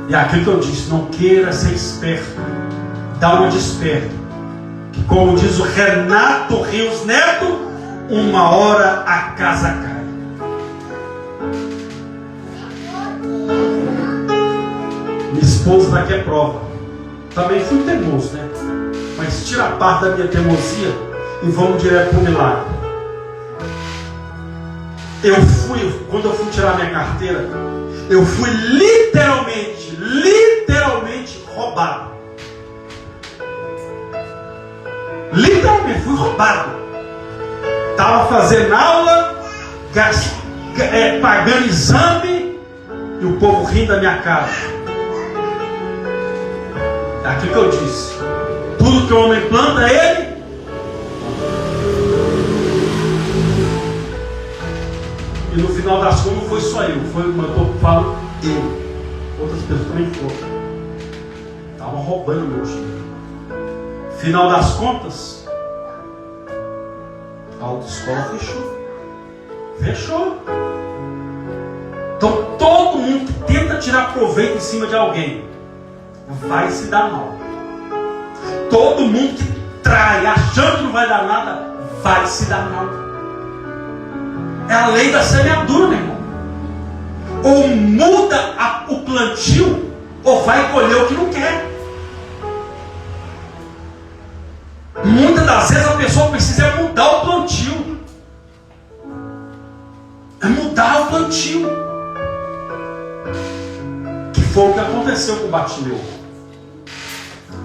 E aquilo que eu disse, não queira ser esperto. Dá uma de esperto. Como diz o Renato Rios Neto, uma hora a casa cai. Minha esposa daqui é prova. Também fui teimoso, né? Mas tira a parte da minha teimosia e vamos direto para o milagre. Quando eu fui tirar minha carteira, eu fui literalmente roubado. Literalmente, fui roubado. Estava fazendo aula, pagando exame, e o povo rindo da minha cara. É aquilo que eu disse. Tudo que o homem planta, ele. E no final das contas não foi só eu, foi o eu falo eu. Outras pessoas também foram. Estavam roubando meu dinheiro. Final das contas, a autoescola fechou. Então todo mundo que tenta tirar proveito em cima de alguém vai se dar mal. Todo mundo que trai achando que não vai dar nada vai se dar mal. É a lei da semeadura, meu irmão. Ou muda o plantio, ou vai colher o que não quer. Muitas das vezes a pessoa precisa mudar o plantio. É mudar o plantio. Que foi o que aconteceu com o Bartimeu.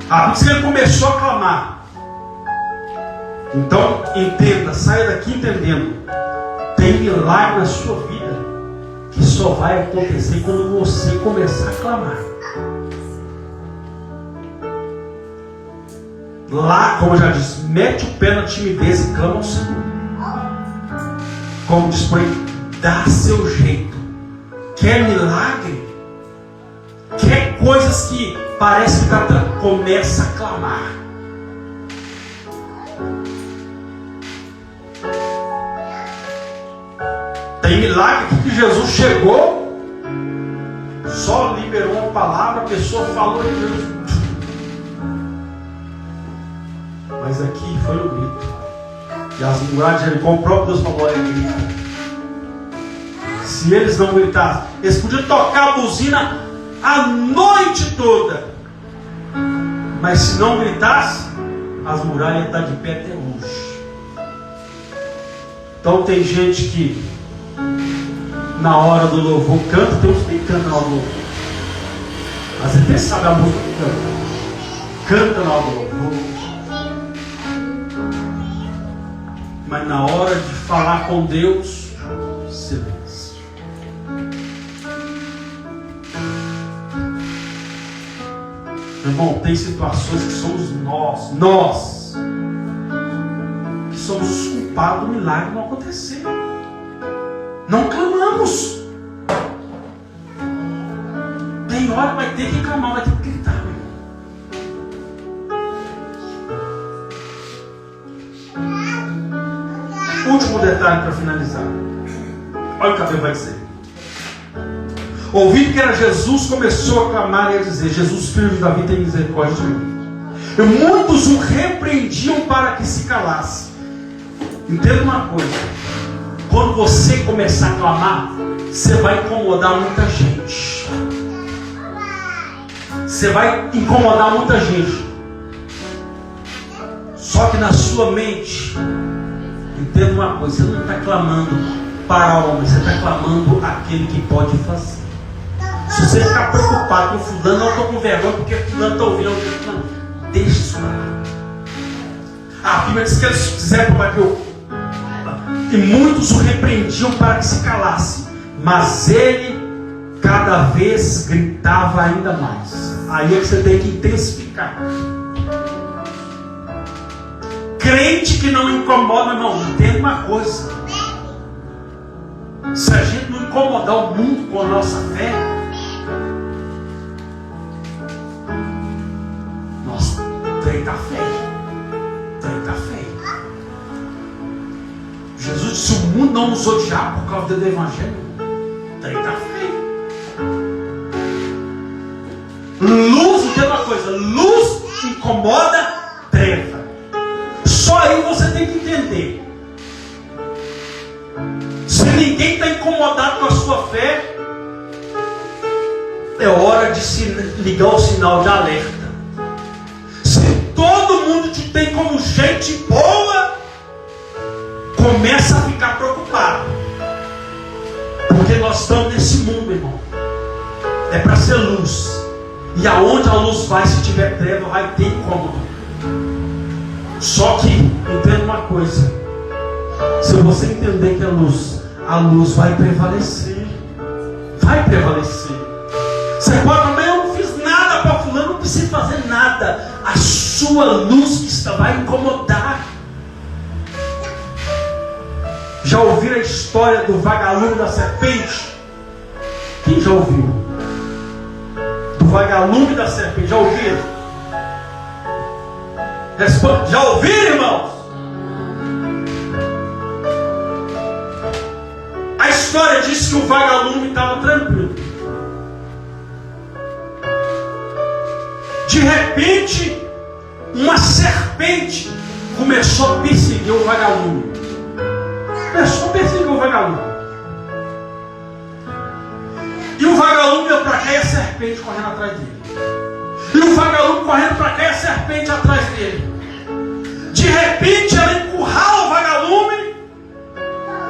A Bíblia diz que ele começou a clamar. Então, entenda, saia daqui entendendo. Tem milagre na sua vida que só vai acontecer quando você começar a clamar. Lá, como eu já disse, mete o pé na timidez e clama ao Senhor. Como diz por aí, dá seu jeito. Quer milagre? Quer coisas que parece que começa a clamar. Tem milagre que Jesus chegou, só liberou uma palavra, a pessoa falou e Jesus. Mas aqui foi no grito. E as muralhas de Jericó, o próprio Deus falou: grita. Se eles não gritassem, eles podiam tocar a buzina a noite toda, mas se não gritassem, as muralhas estão de pé até hoje. Então tem gente que na hora do louvor canta, tem uns que cantam na hora do louvor. Às vezes nem sabe a música que canta na hora do louvor. Mas na hora de falar com Deus, silêncio. Meu irmão, tem situações que somos nós, que somos os culpados do milagre não acontecer. Não clamamos. Tem hora que vai ter que clamar, vai ter que gritar. Último detalhe para finalizar. Olha o que a Bíblia vai dizer. Ouvindo que era Jesus, começou a clamar e a dizer: Jesus, filho de Davi, tem misericórdia de mim. E muitos o repreendiam para que se calasse. Entenda uma coisa: quando você começar a clamar, você vai incomodar muita gente. Você vai incomodar muita gente. Só que na sua mente, entenda uma coisa: você não está clamando para homem, você está clamando aquele que pode fazer. Se você ficar preocupado com fulano, eu estou com vergonha porque fulano está ouvindo, não, deixa isso para lá. A Bíblia diz que eles fizeram para que e muitos o repreendiam para que se calasse, mas ele cada vez gritava ainda mais. Aí é que você tem que intensificar. Crente que não incomoda, irmão, entenda uma coisa: se a gente não incomodar o mundo com a nossa fé, nossa, trem está feio. Trem está feio. Jesus disse: o mundo não nos odiar por causa do Evangelho. Trem está feio. Luz, entenda uma coisa: luz incomoda treva. Só aí você tem que entender. Se ninguém está incomodado com a sua fé, é hora de se ligar o sinal de alerta. Se todo mundo te tem como gente boa, começa a ficar preocupado. Porque nós estamos nesse mundo, irmão. É para ser luz. E aonde a luz vai, se tiver treva, vai ter incômodo. Só que, entenda uma coisa: se você entender que a luz vai prevalecer. Vai prevalecer. Você pode também: eu não fiz nada para fulano, não precisa fazer nada. A sua luz vai incomodar. Já ouviram a história do vagalume da serpente? Quem já ouviu? Do vagalume da serpente, já ouviram? Responde: já ouviram, irmãos? A história diz que o vagalume estava tranquilo. De repente, uma serpente começou a perseguir o vagalume. Começou a perseguir o vagalume. E o vagalume ia para cá e a serpente correndo atrás dele. E o vagalume correndo para cá e a serpente atrás dele. De repente ela encurrala o vagalume.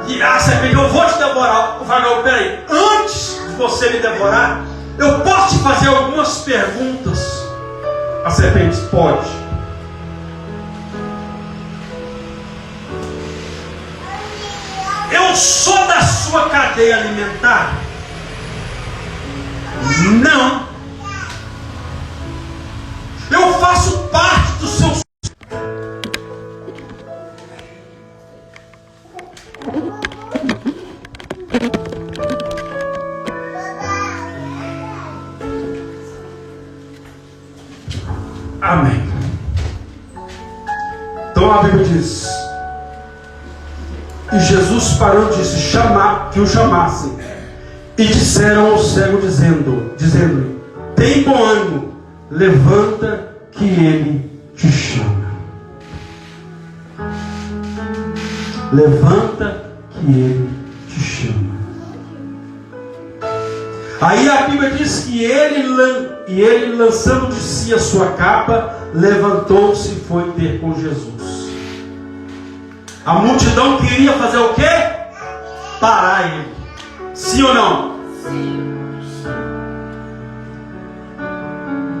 E a serpente: eu vou te devorar. O vagalume: peraí, antes de você me devorar, eu posso te fazer algumas perguntas? A serpente: pode. Eu sou da sua cadeia alimentar? Não. Eu faço parte do seu. Amém. Então a Bíblia diz: e Jesus parou, disse que o chamassem. E disseram ao cego, dizendo-lhe: tem bom ânimo, levanta, que ele te chama. levanta que Ele te chama. Aí a Bíblia diz que ele lançando de si a sua capa, levantou-se e foi ter com Jesus. A multidão queria fazer o quê? Parar ele. Sim ou não? Sim.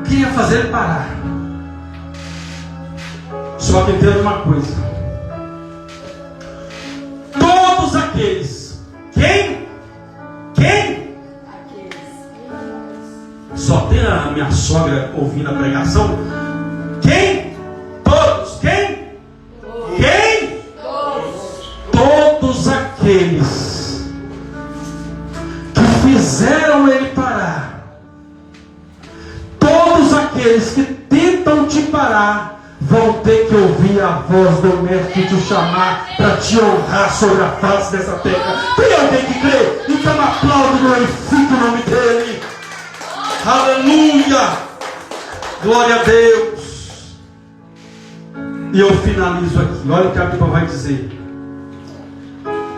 Queria fazer ele parar. Só que entenda uma coisa. Todos aqueles. Quem? Só tem a minha sogra ouvindo a pregação. Quem? Todos. Quem? Quem? Todos aqueles que fizeram ele parar. Todos aqueles que tentam te parar vão ter que ouvir a voz do Mestre te chamar para te honrar sobre a face dessa terra. Tem alguém que crê? Então aplaude e glorifique o nome dele. Aleluia! Glória a Deus! E eu finalizo aqui. Olha o que a Bíblia vai dizer.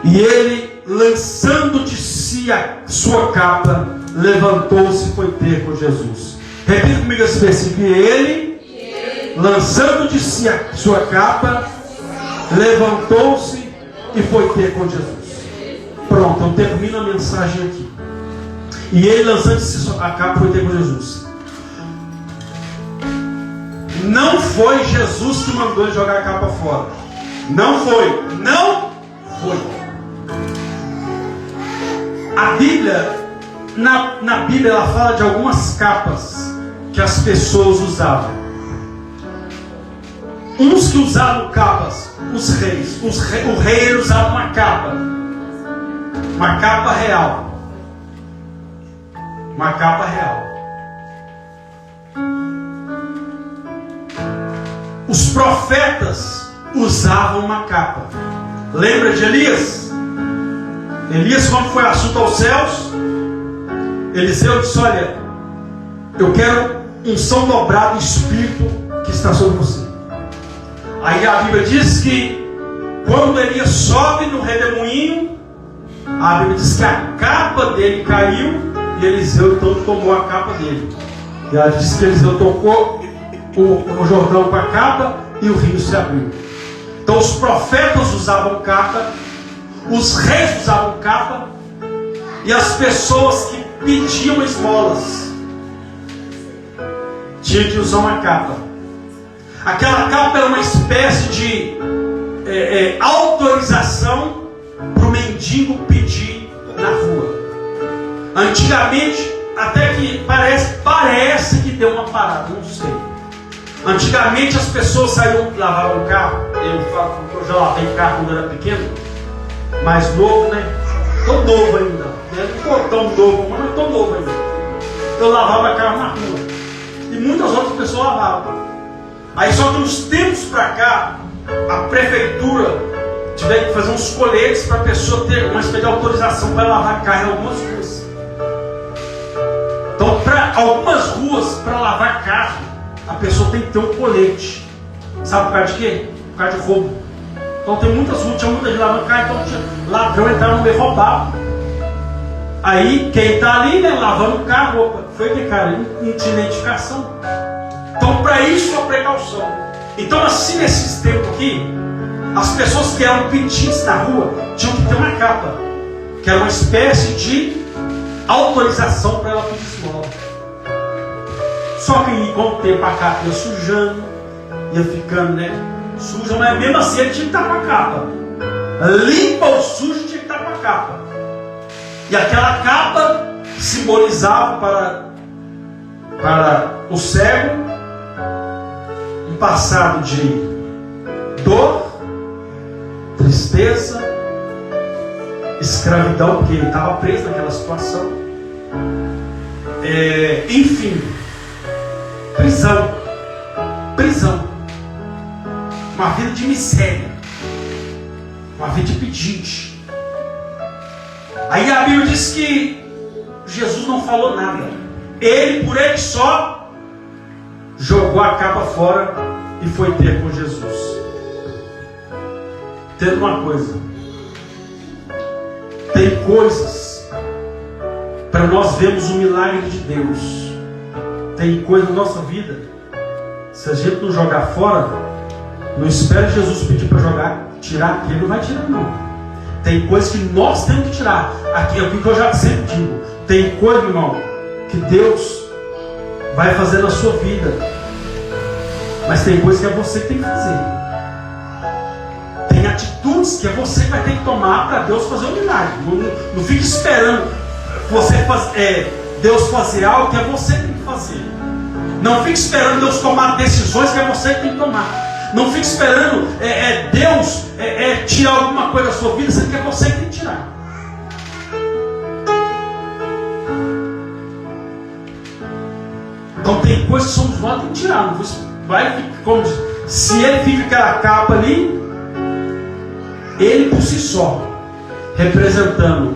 E ele, lançando de si a sua capa, levantou-se e foi ter com Jesus. Repita comigo esse versículo. E ele, lançando de si a sua capa, levantou-se e foi ter com Jesus. Pronto, eu termino a mensagem aqui. E ele, lançando de si a capa, foi ter com Jesus. Não foi Jesus que mandou ele jogar a capa fora. Não foi. Não foi. A Bíblia, na Bíblia, ela fala de algumas capas que as pessoas usavam. Uns que usavam capas, os reis. O rei usava uma capa real. Uma capa real. Os profetas usavam uma capa. Lembra de Elias? Elias, quando foi assunto aos céus, Eliseu disse: olha, eu quero unção dobrada do Espírito que está sobre você. Aí a Bíblia diz que quando Elias sobe no redemoinho, a Bíblia diz que a capa dele caiu. E Eliseu então tomou a capa dele. E ela diz que Eliseu tocou o Jordão com a capa e o rio se abriu. Então os profetas usavam capa, os reis usavam capa, e as pessoas que pediam esmolas tinham que usar uma capa. Aquela capa era uma espécie de autorização para o mendigo pedir na rua. Antigamente, até que parece que deu uma parada, não sei. Antigamente as pessoas saíam, lavavam o carro. Eu falo que eu já lavei carro quando era pequeno, mais novo, né? Tô novo ainda. Não tô tão novo, mas tô novo ainda. Eu lavava carro na rua. E muitas outras pessoas lavavam. Aí só que uns tempos pra cá, a prefeitura tiver que fazer uns coletes para a pessoa ter uma espécie de autorização para lavar carro em algumas ruas. Então, para algumas ruas, para lavar carro, a pessoa tem que ter um colete. Sabe por causa de quê? Por causa de roubo. Então tem muitas ruas, tinha muita gente lavando carro, então tinha ladrão entrava no meio roubado. Aí quem está ali, né, lavando o carro, opa, foi que cara, não tinha identificação. Então para isso a precaução. Então assim nesses tempos aqui, as pessoas que eram pedintes na rua tinham que ter uma capa, que era uma espécie de autorização para ela pedir esmola. Só que com o tempo a capa ia sujando, ia ficando, né, suja, mas mesmo assim ele tinha que estar com a capa. Limpa o sujo, tinha que estar com a capa. E aquela capa simbolizava para o cego um passado de dor, tristeza, escravidão, porque ele estava preso naquela situação. Enfim, prisão. Uma vida de miséria, uma vida de pedinte. Aí a Bíblia diz que Jesus não falou nada. Ele, por ele só, jogou a capa fora e foi ter com Jesus. Entenda uma coisa. Tem coisas para nós vermos o milagre de Deus. Tem coisa na nossa vida, se a gente não jogar fora, não espere Jesus pedir para jogar, tirar, que ele não vai tirar não. Tem coisas que nós temos que tirar. Aqui é o que eu já sempre digo. Tem coisa, meu irmão, que Deus vai fazer na sua vida, mas tem coisas que é você que tem que fazer. Tem atitudes que é você que vai ter que tomar para Deus fazer um milagre. Não fique esperando Deus fazer algo que é você que tem que fazer. Não fique esperando Deus tomar decisões que é você que tem que tomar. Não fique esperando Deus tirar alguma coisa da sua vida, sendo que é você que tem que tirar. Então tem coisas que somos nós que tem que tirar. Não vai, como se ele fica aquela capa ali, ele por si só, representando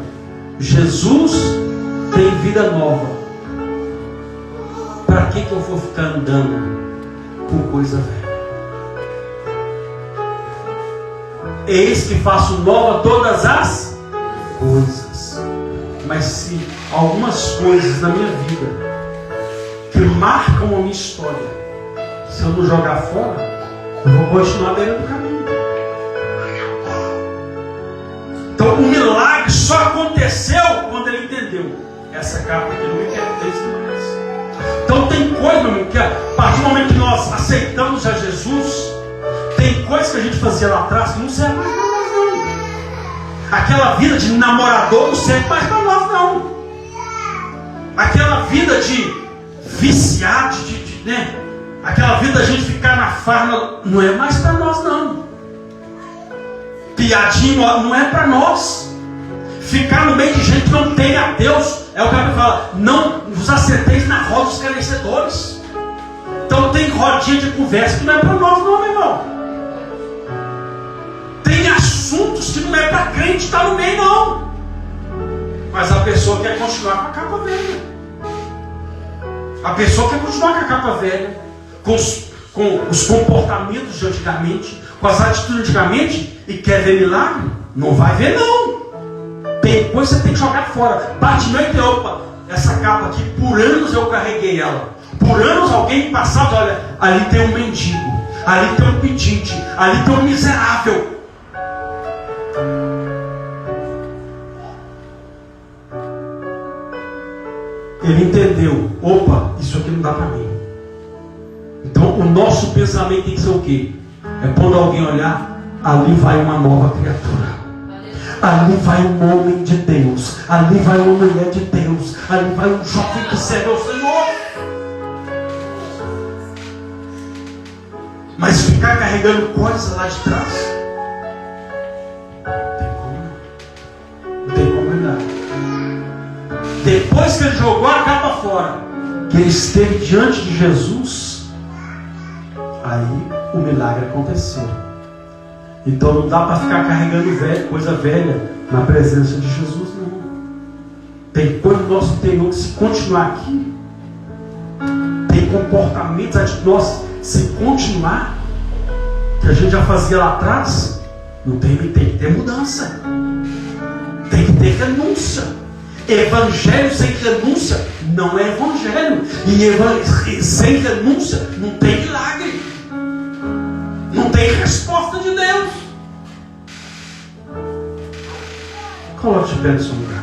Jesus, tem vida nova. Para que eu vou ficar andando com coisa velha? Eis que faço nova todas as coisas. Mas se algumas coisas na minha vida que marcam a minha história, se eu não jogar fora, eu vou continuar dentro do caminho. Então o milagre só aconteceu quando ele entendeu: essa capa aqui não me pertence mais. Então tem coisa, meu irmão, que a partir do momento que nós aceitamos a Jesus, tem coisas que a gente fazia lá atrás que não serve mais para nós não. Aquela vida de namorador não serve mais para nós não. Aquela vida de viciado, né? Aquela vida da gente ficar na farra não é mais para nós não. Piadinho não é para nós. Ficar no meio de gente que não tem a Deus, é o que a Bíblia fala: não vos assenteis na roda dos escarnecedores. Então tem rodinha de conversa que não é para nós não, meu irmão. Tem assuntos que não é para crente estar no meio não. Mas a pessoa quer continuar com a capa velha. A pessoa quer continuar com a capa velha, com os comportamentos de antigamente, com as atitudes de antigamente, e quer ver milagre? Não vai ver não. Tem coisa que você tem que jogar fora. Bate meu e opa, essa capa aqui, por anos eu carreguei ela. Por anos alguém passado, olha, ali tem um mendigo, ali tem um pedinte, ali tem um miserável. Ele entendeu: opa, isso aqui não dá para mim. Então o nosso pensamento tem que ser o quê? É quando alguém olhar, ali vai uma nova criatura. Ali vai um homem de Deus. Ali vai uma mulher de Deus. Ali vai um jovem que serve ao Senhor. Mas ficar carregando coisas lá de trás, não tem como não. Depois que ele jogou a capa fora, que ele esteve diante de Jesus, aí o milagre aconteceu. Então não dá para ficar carregando coisa velha na presença de Jesus não. Tem coisa no nosso interior que, se continuar aqui, tem comportamentos de nós, se continuar, que a gente já fazia lá atrás, não tem que ter mudança. Tem que ter renúncia. Evangelho sem renúncia não é evangelho. E sem renúncia não tem milagre. Não tem resposta de Deus. Coloque de pé no seu lugar.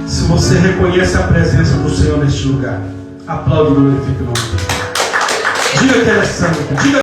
Se você reconhece a presença do Senhor neste lugar, aplaude e glorifique o nome dele. Diga que ele é santo. Diga